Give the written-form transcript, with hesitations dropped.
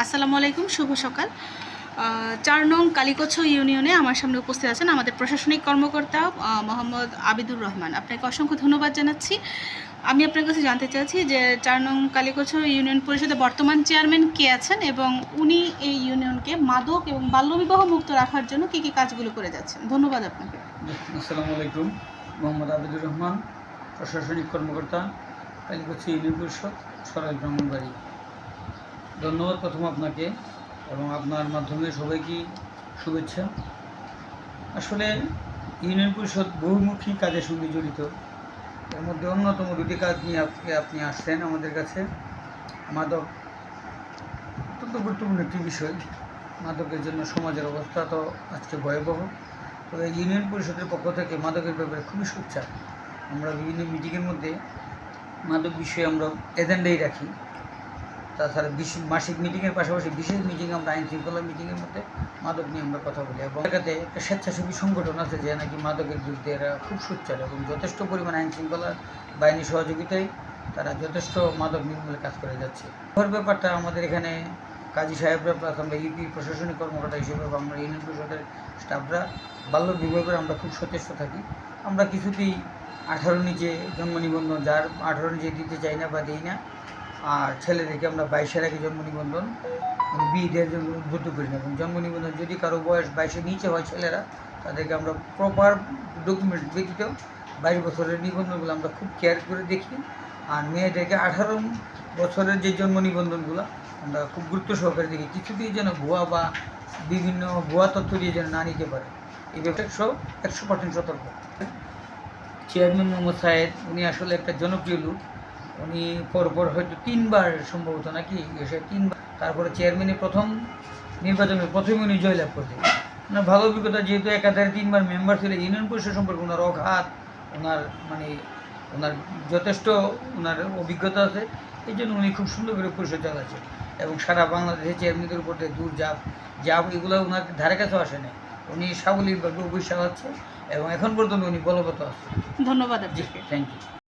আসসালামু আলাইকুম, শুভ সকাল। ৪ নং কালীকচ্ছ ইউনিয়নে আমার সামনে উপস্থিত আছেন আমাদের প্রশাসনিক কর্মকর্তা মোহাম্মদ আবিদুর রহমান। আপনাকে অসংখ্য ধন্যবাদ জানাচ্ছি। আমি আপনার কাছে জানতে চাচ্ছি যে ৪ নং কালীকচ্ছ ইউনিয়ন পরিষদের বর্তমান চেয়ারম্যান কে আছেন এবং উনি এই ইউনিয়নকে মাদক এবং বাল্যবিবাহ মুক্ত রাখার জন্য কী কী কাজগুলো করে যাচ্ছেন। ধন্যবাদ আপনাকে। আসসালামু আলাইকুম, মোহাম্মদ আবিদুর রহমান, প্রশাসনিক কর্মকর্তা, কালীকচ্ছ ইউনিয়ন পরিষদ, সরাইল ব্রাহ্মণবাড়ি। ধন্যবাদ প্রথম আপনাকে এবং আপনার মাধ্যমে সবাইকে শুভেচ্ছা। আসলে ইউনিয়ন পরিষদ বহুমুখী কাজের সঙ্গে জড়িত। এর মধ্যে অন্যতম দুটি কাজ নিয়ে আজকে আপনি আসছেন আমাদের কাছে। মাদক অত্যন্ত গুরুত্বপূর্ণ একটি বিষয়। মাদকের জন্য সমাজের অবস্থা তো আজকে ভয়াবহ। তবে ইউনিয়ন পরিষদের পক্ষ থেকে মাদকের ব্যাপারে খুবই সোচ্চার। আমরা বিভিন্ন মিটিংয়ের মধ্যে মাদক বিষয়ে আমরা এজেন্ডাই রাখি। তাছাড়া মাসিক মিটিংয়ের পাশাপাশি বিশেষ মিটিং আমরা আইন শৃঙ্খলা মিটিংয়ের মধ্যে মাদক নিয়ে আমরা কথা বলি। এবং এলাকাতে একটা স্বেচ্ছাসেবী সংগঠন আছে যে নাকি মাদকের বিরুদ্ধে এরা খুব সোচ্চার এবং যথেষ্ট পরিমাণ আইন শৃঙ্খলা বাহিনীর সহযোগিতায় তারা যথেষ্ট মাদক নির্মূলে কাজ করে যাচ্ছে। ওর ব্যাপারটা আমাদের এখানে কাজী সাহেবরা প্লাস আমরা ইউপি প্রশাসনিক কর্মকর্তা হিসেবে আমরা ইউনিয়ন পরিষদের স্টাফরা বাল্য বিভাগের আমরা খুব সচেষ্ট থাকি। আমরা কিছুতেই 18 নিচে জন্ম নিবন্ধন, যার 18 নিচে দিতে চাই না বা দিই না। আর ছেলেদেরকে আমরা 22-এর আগে জন্ম নিবন্ধন বিয়ে দেওয়ার জন্য উদ্বুদ্ধ করি না। এবং জন্ম নিবন্ধন যদি কারো বয়স 22-এর নিচে হয় ছেলেরা, তাদেরকে আমরা প্রপার ডকুমেন্ট ব্যতীত 22 বছরের নিবন্ধনগুলো আমরা খুব কেয়ার করে দেখি। আর মেয়েদেরকে 18 বছরের যে জন্ম নিবন্ধনগুলো আমরা খুব গুরুত্ব সহকারে দেখি, কিছুতেই যেন ভুয়া বা বিভিন্ন ভুয়া তথ্য দিয়ে যেন না নিতে পারে। এই ব্যাপারে 100% সতর্ক। চেয়ারম্যান মোহাম্মদ সাহেদ উনি আসলে একটা জনপ্রিয় লোক। উনি পরপর হয়তো 3বার সম্ভবত নাকি এসে 3বার, তারপরে চেয়ারম্যানের প্রথম নির্বাচনে প্রথমে উনি জয়লাভ করতেন। ওনার ভালো অভিজ্ঞতা, যেহেতু একাধারে 3বার মেম্বার ছিল। ইউনিয়ন পরিষদ সম্পর্কে ওনার অঘাত, ওনার যথেষ্ট ওনার অভিজ্ঞতা আছে। এই জন্য উনি খুব সুন্দর করে পরিষদ চালাচ্ছে এবং সারা বাংলাদেশে চেয়ারম্যানদের উপর দূর জাপ এগুলো ওনার ধারে কাছেও আসে না। উনি সাবলীলভাবে অফিস চালাচ্ছে এবং এখন পর্যন্ত উনি বলবৎ আছে। ধন্যবাদ আপনাকে। Thank you.